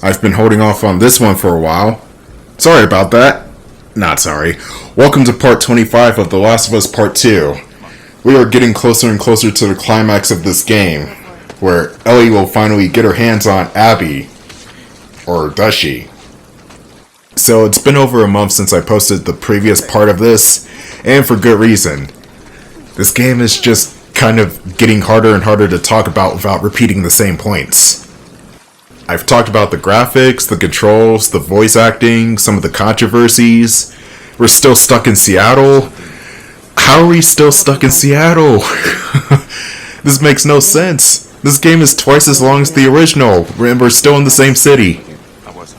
I've been holding off on this one for a while. Sorry about that. Not sorry. Welcome to part 25 of The Last of Us Part 2. We are getting closer and closer to the climax of this game, where Ellie will finally get her hands on Abby. Or does she? So it's been over a month since I posted the previous part of this, and for good reason. This game is just kind of getting harder and harder to talk about without repeating the same points. I've talked about the graphics, the controls, the voice acting, some of the controversies. We're still stuck in Seattle. How are we still stuck in Seattle? This makes no sense. This game is twice as long as the original, and we're still in the same city.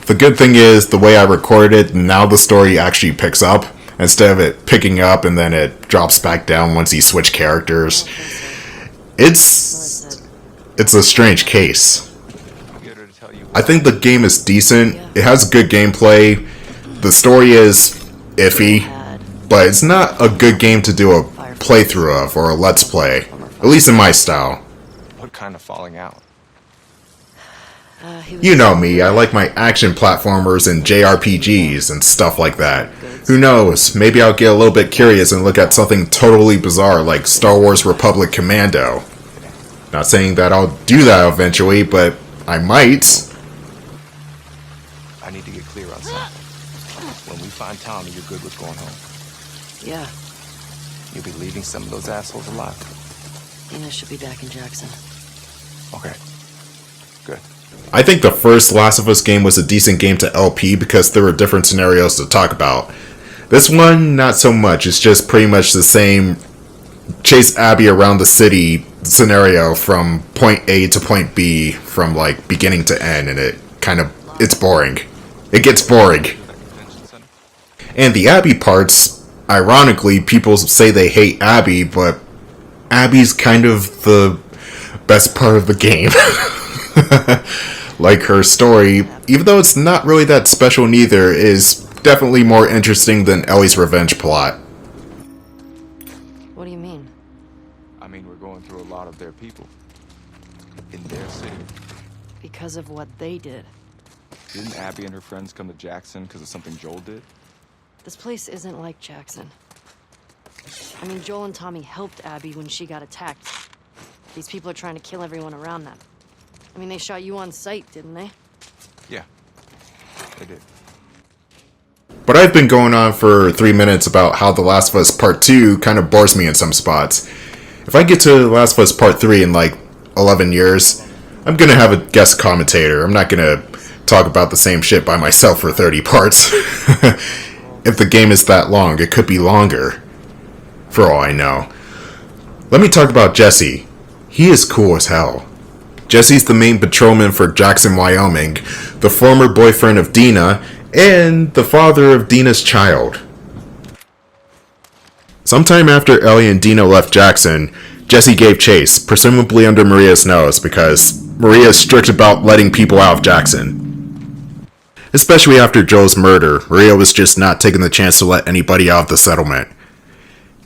The good thing is, the way I recorded it, now the story actually picks up, instead of it picking up and then it drops back down once you switch characters. It's a strange case. I think the game is decent. It has good gameplay. The story is iffy, but it's not a good game to do a playthrough of or a let's play. At least in my style. What kind of falling out? You know me, I like my action platformers and JRPGs and stuff like that. Who knows, maybe I'll get a little bit curious and look at something totally bizarre like Star Wars Republic Commando. Not saying that I'll do that eventually, but I might. I need to get clear on something. When we find Tommy, you're good with going home. Yeah, You'll be leaving some of those assholes alive. Dina should be back in Jackson. Okay. Good. I think the first Last of Us game was a decent game to LP because there were different scenarios to talk about. This one, not so much. It's just pretty much the same chase Abby around the city scenario from point A to point B from like beginning to end, and it's boring. It gets boring. And the Abby parts, ironically, people say they hate Abby, but Abby's kind of the best part of the game. Like her story, even though it's not really that special neither, is definitely more interesting than Ellie's revenge plot. What do you mean? I mean, we're going through a lot of their people. In their city. Because of what they did. Didn't Abby and her friends come to Jackson because of something Joel did? This place isn't like Jackson. I mean, Joel and Tommy helped Abby when she got attacked. These people are trying to kill everyone around them. I mean, they shot you on sight, didn't they? Yeah. They did. But I've been going on for 3 minutes about how The Last of Us Part 2 kind of bores me in some spots. If I get to The Last of Us Part 3 in like 11 years, I'm gonna have a guest commentator. I'm not gonna talk about the same shit by myself for 30 parts. If the game is that long, it could be longer. For all I know. Let me talk about Jesse. He is cool as hell. Jesse's the main patrolman for Jackson, Wyoming, the former boyfriend of Dina, and the father of Dina's child. Sometime after Ellie and Dina left Jackson, Jesse gave chase, presumably under Maria's nose, because Maria is strict about letting people out of Jackson. Especially after Joe's murder, Maria was just not taking the chance to let anybody out of the settlement.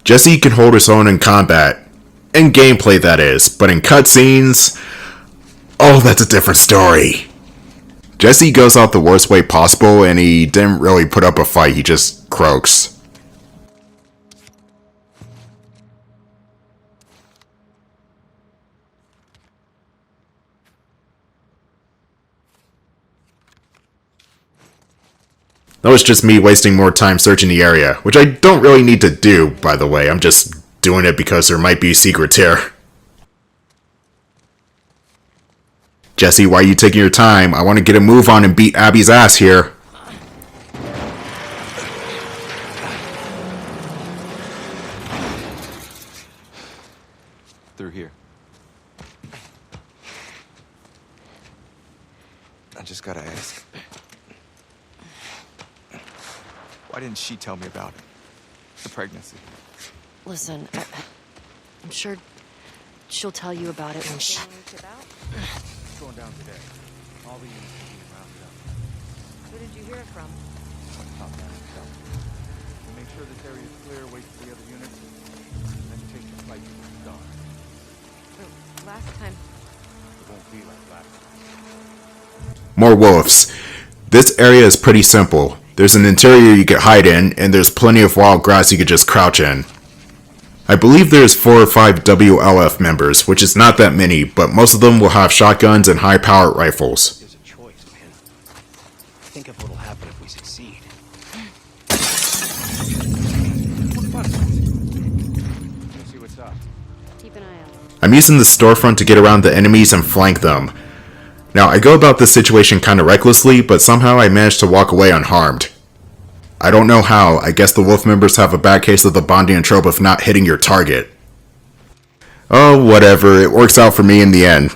Jesse can hold his own in combat, in gameplay that is, but in cutscenes, oh, that's a different story. Jesse goes out the worst way possible, and he didn't really put up a fight, he just croaks. That was just me wasting more time searching the area, which I don't really need to do, by the way. I'm just doing it because there might be secrets here. Jesse, why are you taking your time? I want to get a move on and beat Abby's ass here. Through here. I just gotta ask. Why didn't she tell me about it? The pregnancy. Listen, I'm sure she'll tell you about it when she... It's going down today. All the units are being rounded up. Who did you hear it from? Top down himself. Make sure this area is clear, wait for the other units, and then take the fight to the dawn. Last time... It won't be like last time. More wolves. This area is pretty simple. There's an interior you could hide in, and there's plenty of wild grass you could just crouch in. I believe there's 4 or 5 WLF members, which is not that many, but most of them will have shotguns and high-powered rifles. There's a choice, man. Think of what'll happen if we succeed. Let's see what's up. Keep an eye out. I'm using the storefront to get around the enemies and flank them. Now, I go about this situation kinda recklessly, but somehow I managed to walk away unharmed. I don't know how. I guess the wolf members have a bad case of the Bondian trope of not hitting your target. Oh, whatever. It works out for me in the end.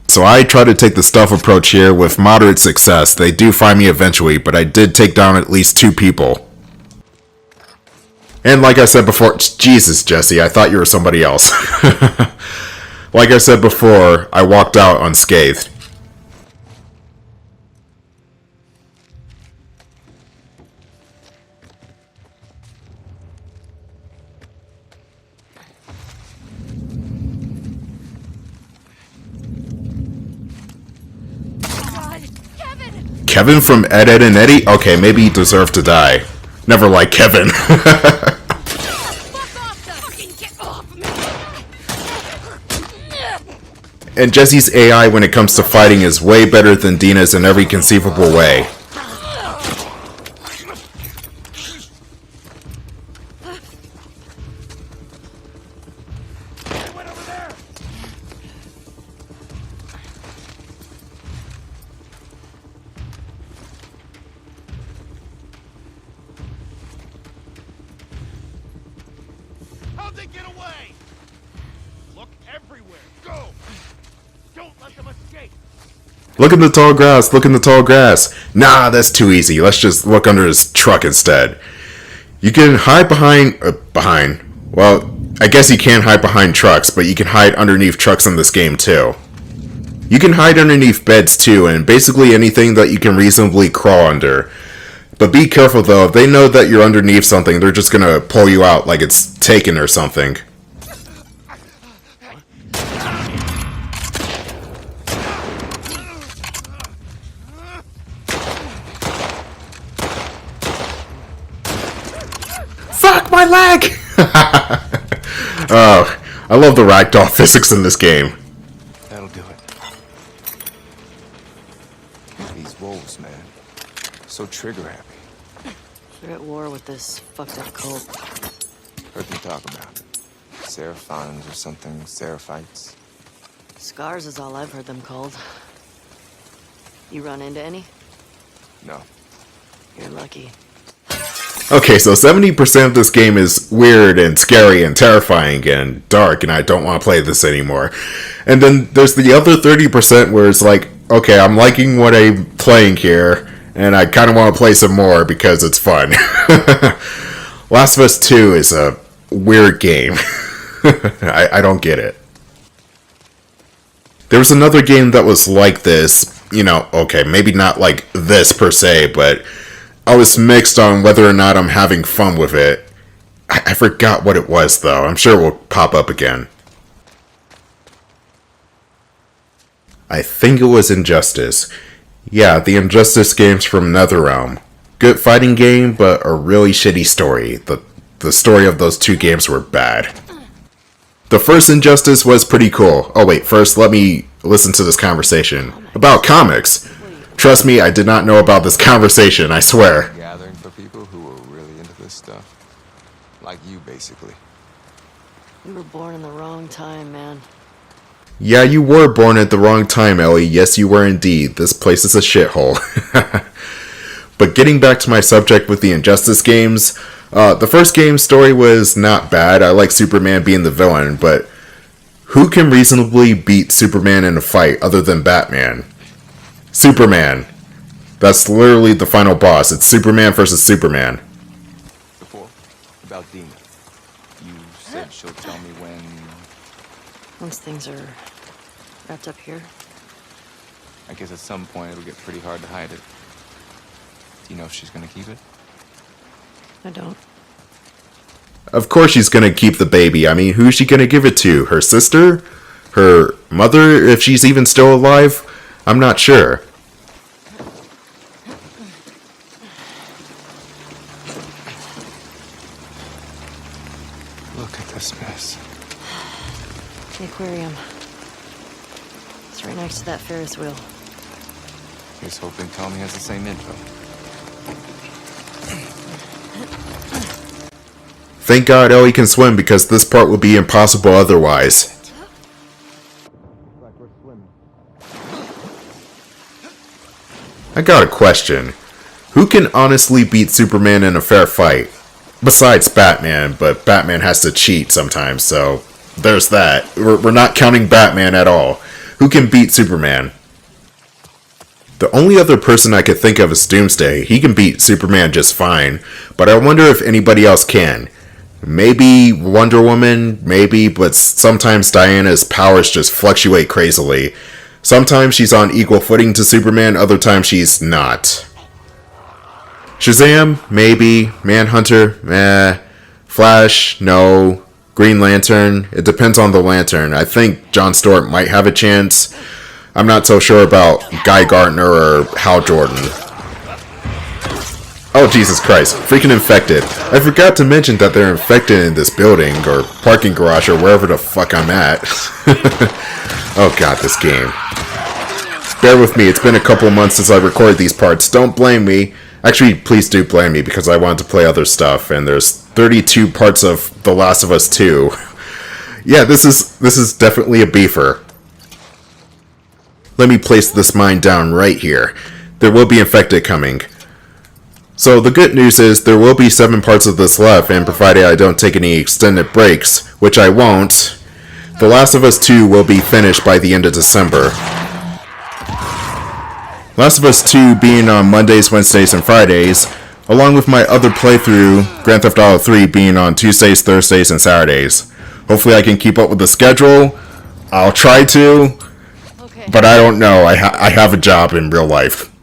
So I try to take the stealth approach here with moderate success. They do find me eventually, but I did take down at least 2 people. And like I said before, Jesus, Jesse, I thought you were somebody else. Like I said before, I walked out unscathed. God, Kevin! Kevin from Ed, Ed, and Eddie? Okay, maybe he deserved to die. Never liked Kevin. And Jesse's AI when it comes to fighting is way better than Dina's in every conceivable way. How'd they get away? Look everywhere. Go! Don't let them escape. Look in the tall grass, look in the tall grass. Nah, that's too easy. Let's just look under his truck instead. You can hide behind... Well, I guess you can hide behind trucks, but you can hide underneath trucks in this game too. You can hide underneath beds too, and basically anything that you can reasonably crawl under. But be careful though, if they know that you're underneath something, they're just gonna pull you out like it's taken or something. Fuck my leg! Oh, I love the ragdoll physics in this game. That'll do it. These wolves, man. So trigger happy. They're at war with this fucked up cult. Heard them talk about it. Seraphons or something, Seraphites. Scars is all I've heard them called. You run into any? No. You're lucky. Okay, so 70% of this game is weird and scary and terrifying and dark, and I don't want to play this anymore. And then there's the other 30% where it's like, okay, I'm liking what I'm playing here, and I kind of want to play some more because it's fun. Last of Us 2 is a weird game. I don't get it. There was another game that was like this, you know, okay, maybe not like this per se, but I was mixed on whether or not I'm having fun with it. I forgot what it was, though. I'm sure it will pop up again. I think it was Injustice. Yeah, the Injustice games from NetherRealm. Good fighting game, but a really shitty story. The story of those 2 games were bad. The first Injustice was pretty cool. Oh wait, first let me listen to this conversation. About comics. Trust me, I did not know about this conversation, I swear. Gathering for people who are really into this stuff. Like you, basically. You were born in the wrong time, man. Yeah, you were born at the wrong time, Ellie. Yes, you were indeed. This place is a shithole. But getting back to my subject with the Injustice games, the first game's story was not bad. I like Superman being the villain, but who can reasonably beat Superman in a fight other than Batman? Superman. That's literally the final boss. It's Superman versus Superman. Before, about Dina. You said she'll tell me when... Once things are wrapped up here. I guess at some point it'll get pretty hard to hide it. Do you know if she's gonna keep it? I don't. Of course she's gonna keep the baby. I mean, who's she gonna give it to? Her sister? Her mother, if she's even still alive? I'm not sure. Look at this mess. The aquarium. It's right next to that Ferris wheel. Here's hoping Tommy has the same info. Thank God Ellie can swim because this part would be impossible otherwise. I got a question. Who can honestly beat Superman in a fair fight? Besides Batman, but Batman has to cheat sometimes, so there's that. We're not counting Batman at all. Who can beat Superman? The only other person I could think of is Doomsday. He can beat Superman just fine, but I wonder if anybody else can. Maybe Wonder Woman, maybe, but sometimes Diana's powers just fluctuate crazily. Sometimes she's on equal footing to Superman, other times she's not. Shazam? Maybe. Manhunter? Meh. Flash? No. Green Lantern? It depends on the lantern. I think Jon Stewart might have a chance. I'm not so sure about Guy Gardner or Hal Jordan. Oh, Jesus Christ. Freaking infected. I forgot to mention that they're infected in this building, or parking garage, or wherever the fuck I'm at. Oh god, this game. Bear with me, it's been a couple months since I recorded these parts. Don't blame me. Actually, please do blame me, because I wanted to play other stuff, and there's 32 parts of The Last of Us 2. Yeah, this is definitely a beefer. Let me place this mine down right here. There will be infected coming. So the good news is there will be 7 parts of this left, and provided I don't take any extended breaks, which I won't, The Last of Us 2 will be finished by the end of December. Last of Us 2 being on Mondays, Wednesdays, and Fridays, along with my other playthrough, Grand Theft Auto 3, being on Tuesdays, Thursdays, and Saturdays. Hopefully I can keep up with the schedule. I'll try to, but I don't know. I have a job in real life.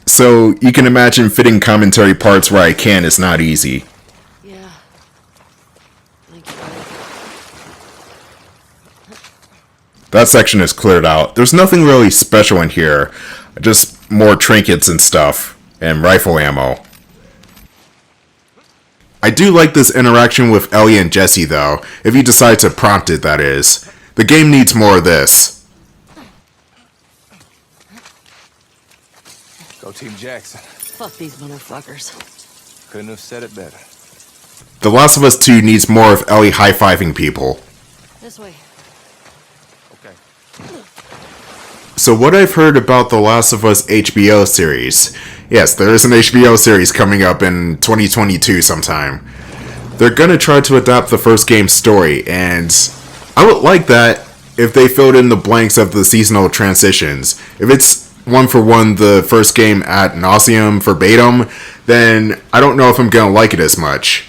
So you can imagine fitting commentary parts where I can is not easy. Yeah. Thank you. That section is cleared out. There's nothing really special in here. Just more trinkets and stuff. And rifle ammo. I do like this interaction with Ellie and Jesse though. If you decide to prompt it, that is. The game needs more of this. Go Team Jackson. Fuck these motherfuckers. Couldn't have said it better. The Last of Us 2 needs more of Ellie high-fiving people. This way. Okay. So what I've heard about the Last of Us HBO series. Yes, there is an HBO series coming up in 2022 sometime. They're gonna try to adapt the first game's story, and I would like that if they filled in the blanks of the seasonal transitions. If it's one for one the first game ad nauseum verbatim, then I don't know if I'm gonna like it as much.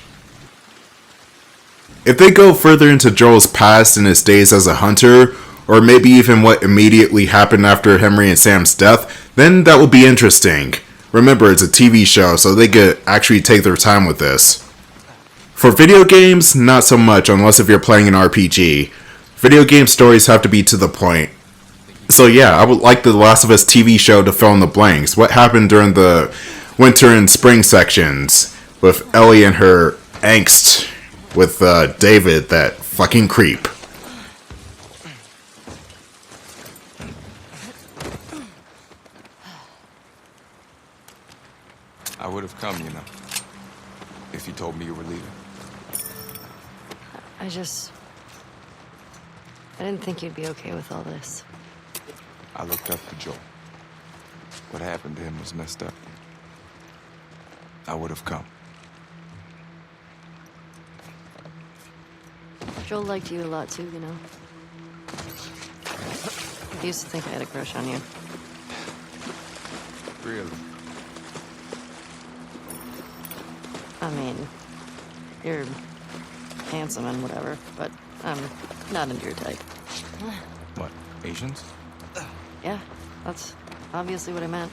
If they go further into Joel's past and his days as a hunter, or maybe even what immediately happened after Henry and Sam's death, then that would be interesting. Remember, it's a TV show, so they could actually take their time with this. For video games, not so much, unless if you're playing an RPG. Video game stories have to be to the point. So yeah, I would like the Last of Us TV show to fill in the blanks. What happened during the winter and spring sections with Ellie and her angst with David, that fucking creep. I would have come, you know, if you told me you were leaving. I didn't think you'd be okay with all this. I looked up to Joel. What happened to him was messed up. I would have come. Joel liked you a lot too, you know. He used to think I had a crush on you. Really? I mean, you're handsome and whatever, but I'm not into your type. What, Asians? Yeah, that's obviously what I meant.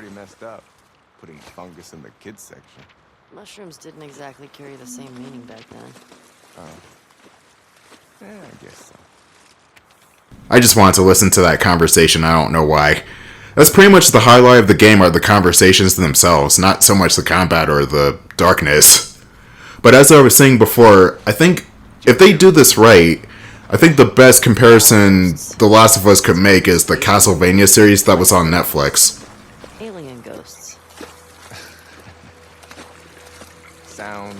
pretty messed up, putting fungus in the kids section. Mushrooms didn't exactly carry the same meaning back then. Yeah, I guess so. I just wanted to listen to that conversation, I don't know why. That's pretty much the highlight of the game are the conversations themselves, not so much the combat or the darkness. But as I was saying before, I think if they do this right, I think the best comparison The Last of Us could make is the Castlevania series that was on Netflix. Alien ghosts. Sound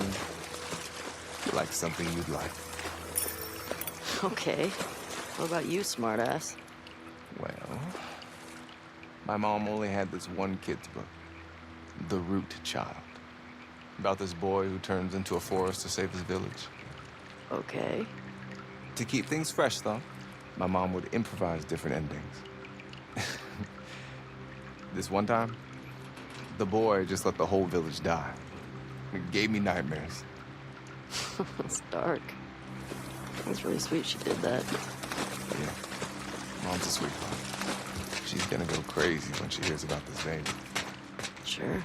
like something you'd like. Okay. What about you, smartass? Well, my mom only had this one kid's book, The Root Child, about this boy who turns into a forest to save his village. Okay. To keep things fresh, though, my mom would improvise different endings. This one time, the boy just let the whole village die. It gave me nightmares. It's dark. It's really sweet she did that. Yeah, Mom's a sweetheart. She's gonna go crazy when she hears about this baby. Sure.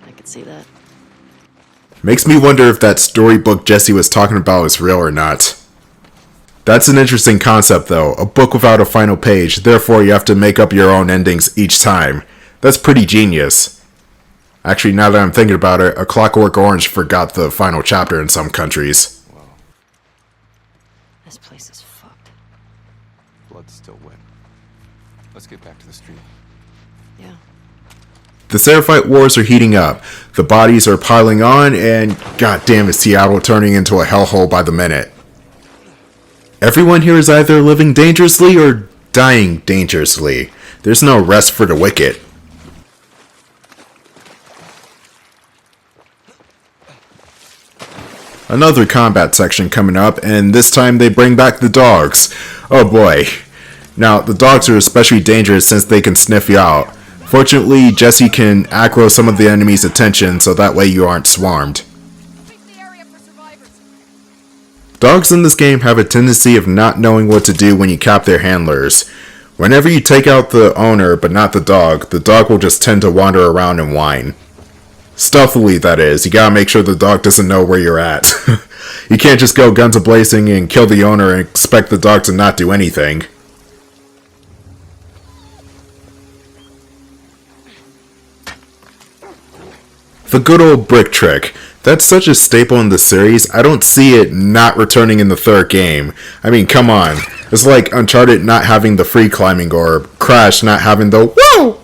I could see that. Makes me wonder if that storybook Jesse was talking about is real or not. That's an interesting concept though, a book without a final page, therefore you have to make up your own endings each time. That's pretty genius. Actually, now that I'm thinking about it, A Clockwork Orange forgot the final chapter in some countries. Well, This place is fucked. blood's still wet. Let's get back to the street. Yeah. The Seraphite wars are heating up, the bodies are piling on, and goddamn is Seattle turning into a hellhole by the minute. Everyone here is either living dangerously or dying dangerously. There's no rest for the wicked. Another combat section coming up, and this time they bring back the dogs. Oh boy. Now, the dogs are especially dangerous since they can sniff you out. Fortunately, Jesse can aggro some of the enemy's attention so that way you aren't swarmed. Dogs in this game have a tendency of not knowing what to do when you cap their handlers. Whenever you take out the owner but not the dog will just tend to wander around and whine. Stealthily, that is. You gotta make sure the dog doesn't know where you're at. You can't just go guns a-blazing and kill the owner and expect the dog to not do anything. The good old brick trick. That's such a staple in the series, I don't see it not returning in the third game. I mean, come on. It's like Uncharted not having the free climbing or Crash not having the whoa!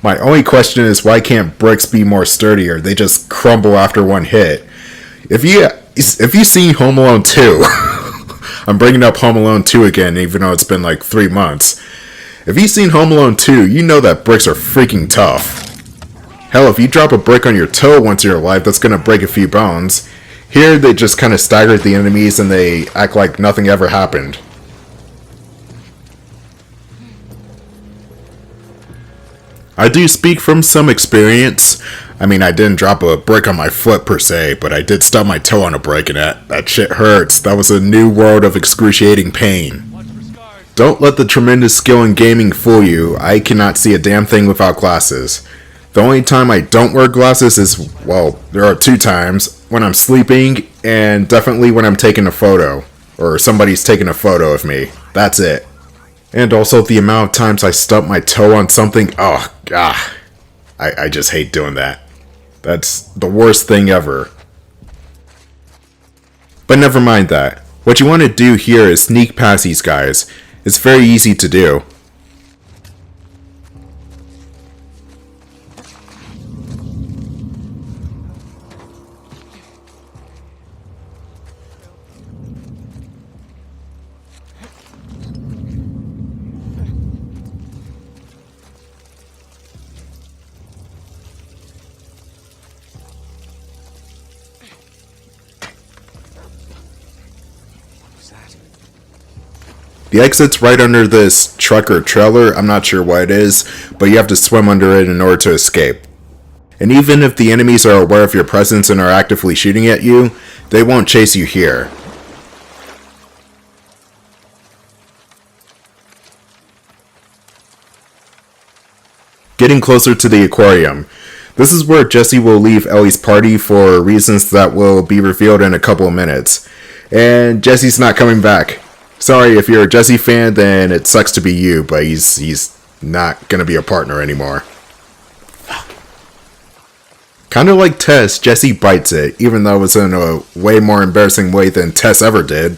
My only question is why can't bricks be more sturdier? They just crumble after one hit. If you've seen Home Alone 2, I'm bringing up Home Alone 2 again even though it's been like 3 months. If you've seen Home Alone 2, you know that bricks are freaking tough. Hell, if you drop a brick on your toe once in your life, that's gonna break a few bones. Here, they just kind of stagger the enemies and they act like nothing ever happened. I do speak from some experience. I mean, I didn't drop a brick on my foot per se, but I did stub my toe on a brick and that shit hurts. That was a new world of excruciating pain. Don't let the tremendous skill in gaming fool you. I cannot see a damn thing without glasses. The only time I don't wear glasses is, well, there are 2 times. When I'm sleeping, and definitely when I'm taking a photo. Or somebody's taking a photo of me. That's it. And also the amount of times I stub my toe on something, oh, god. I just hate doing that. That's the worst thing ever. But never mind that. What you want to do here is sneak past these guys. It's very easy to do. The exit's right under this truck or trailer, I'm not sure what it is, but you have to swim under it in order to escape. And even if the enemies are aware of your presence and are actively shooting at you, they won't chase you here. getting closer to the aquarium. This is where Jesse will leave Ellie's party for reasons that will be revealed in a couple of minutes. And Jesse's not coming back. Sorry, if you're a Jesse fan, then it sucks to be you, but he's not gonna be a partner anymore. Kinda like Tess, Jesse bites it, even though it's in a way more embarrassing way than Tess ever did.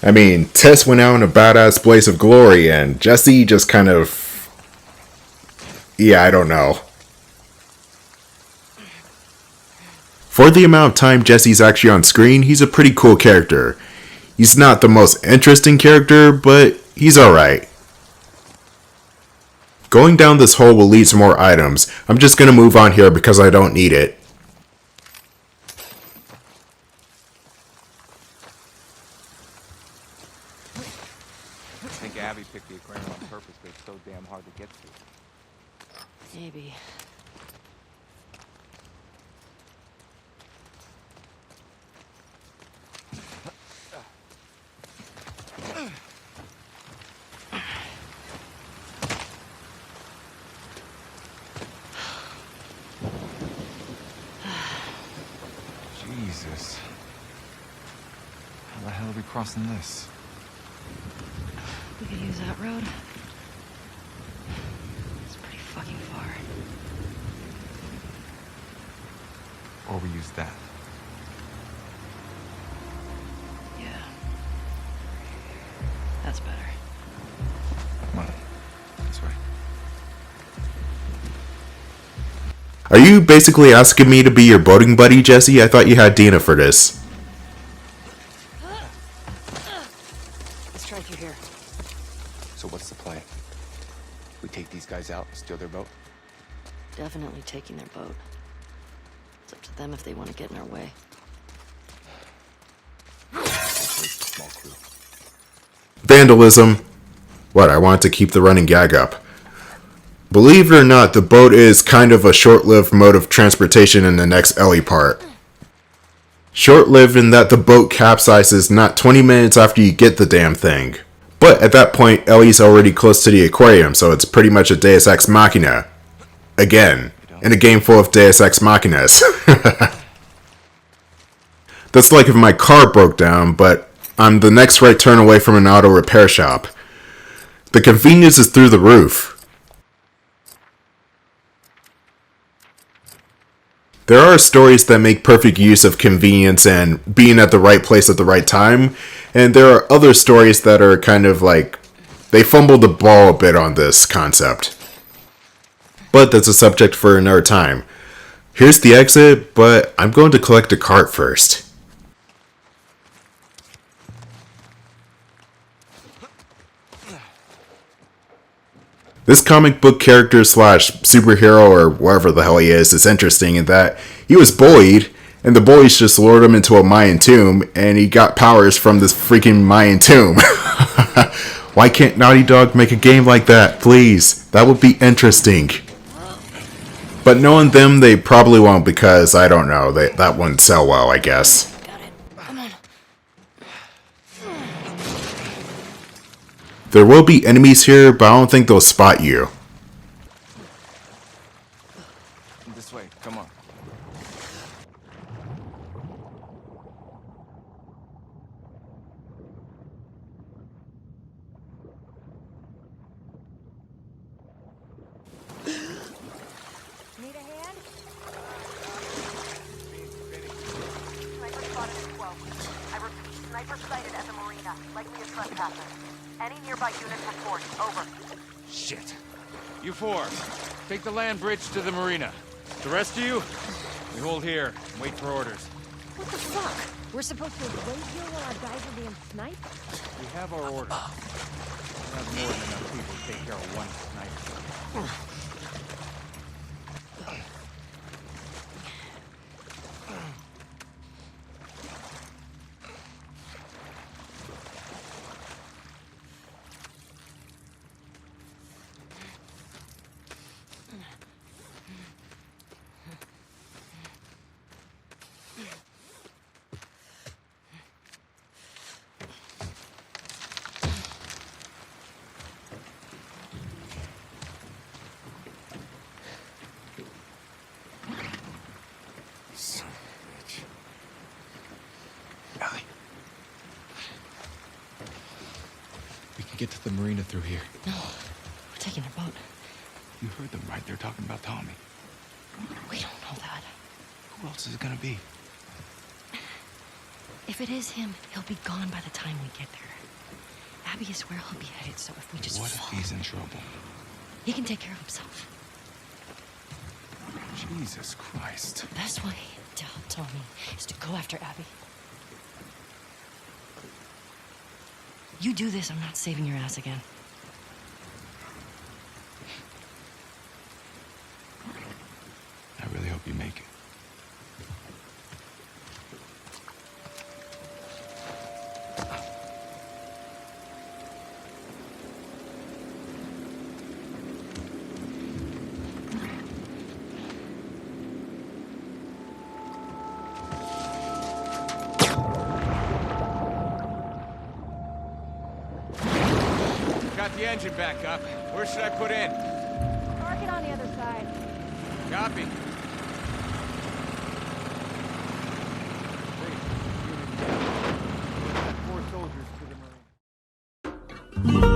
I mean, Tess went out in a badass blaze of glory, and Jesse just kind of... yeah, I don't know. For the amount of time Jesse's actually on screen, he's a pretty cool character. He's not the most interesting character, but he's alright. Going down this hole will lead to more items. I'm just gonna move on here because I don't need it. I think Abby picked the aquarium on purpose, but it's so damn hard to get to. Maybe. Jesus. How the hell are we crossing this? We could use that road. It's pretty fucking far. Or we use that. Yeah. That's better. Come on. This way. Are you basically asking me to be your boating buddy, Jesse? I thought you had Dina for this. Let's try through here. So what's the plan? We take these guys out, steal their boat? Definitely taking their boat. It's up to them if they want to get in our way. Small crew. Vandalism. What, I wanted to keep the running gag up. Believe it or not, the boat is kind of a short-lived mode of transportation in the next Ellie part. Short-lived in that the boat capsizes not 20 minutes after you get the damn thing. But at that point, Ellie's already close to the aquarium, so it's pretty much a Deus Ex Machina. Again, in a game full of Deus Ex Machinas. That's like if my car broke down, but I'm the next right turn away from an auto repair shop. The convenience is through the roof. There are stories that make perfect use of convenience and being at the right place at the right time, and there are other stories that are kind of like, they fumbled the ball a bit on this concept. But that's a subject for another time. Here's the exit, but I'm going to collect a cart first. This comic book character slash superhero or whatever the hell he is interesting in that he was bullied and the bullies just lured him into a Mayan tomb and he got powers from this freaking Mayan tomb. Why can't Naughty Dog make a game like that, please? That would be interesting. But knowing them, they probably won't because, I don't know, that wouldn't sell well, I guess. Got it. Come on. There will be enemies here, but I don't think they'll spot you. This way, come on. Need a hand? Sniper spotted at 12. I repeat, sniper sighted at the marina, likely a trespasser. Any nearby units report. Over. Shit. You four, take the land bridge to the marina. The rest of you, we hold here and wait for orders. What the fuck? We're supposed to wait here while our guys are being sniped? We have our orders. We have more than enough people to take care of one sniper. get to the marina through here. No, we're taking a boat. You heard them right. They're talking about Tommy. We don't know that. Who else is it gonna be? If it is him, he'll be gone by the time we get there. Abby is where he'll be headed, so if we just What if follow he's in trouble? he can take care of himself. Jesus Christ. The best way to help Tommy is to go after Abby. You do this, I'm not saving your ass again. I really hope you make it. Got the engine back up. Where should I put in? Park it on the other side. Copy. Four soldiers to the marine.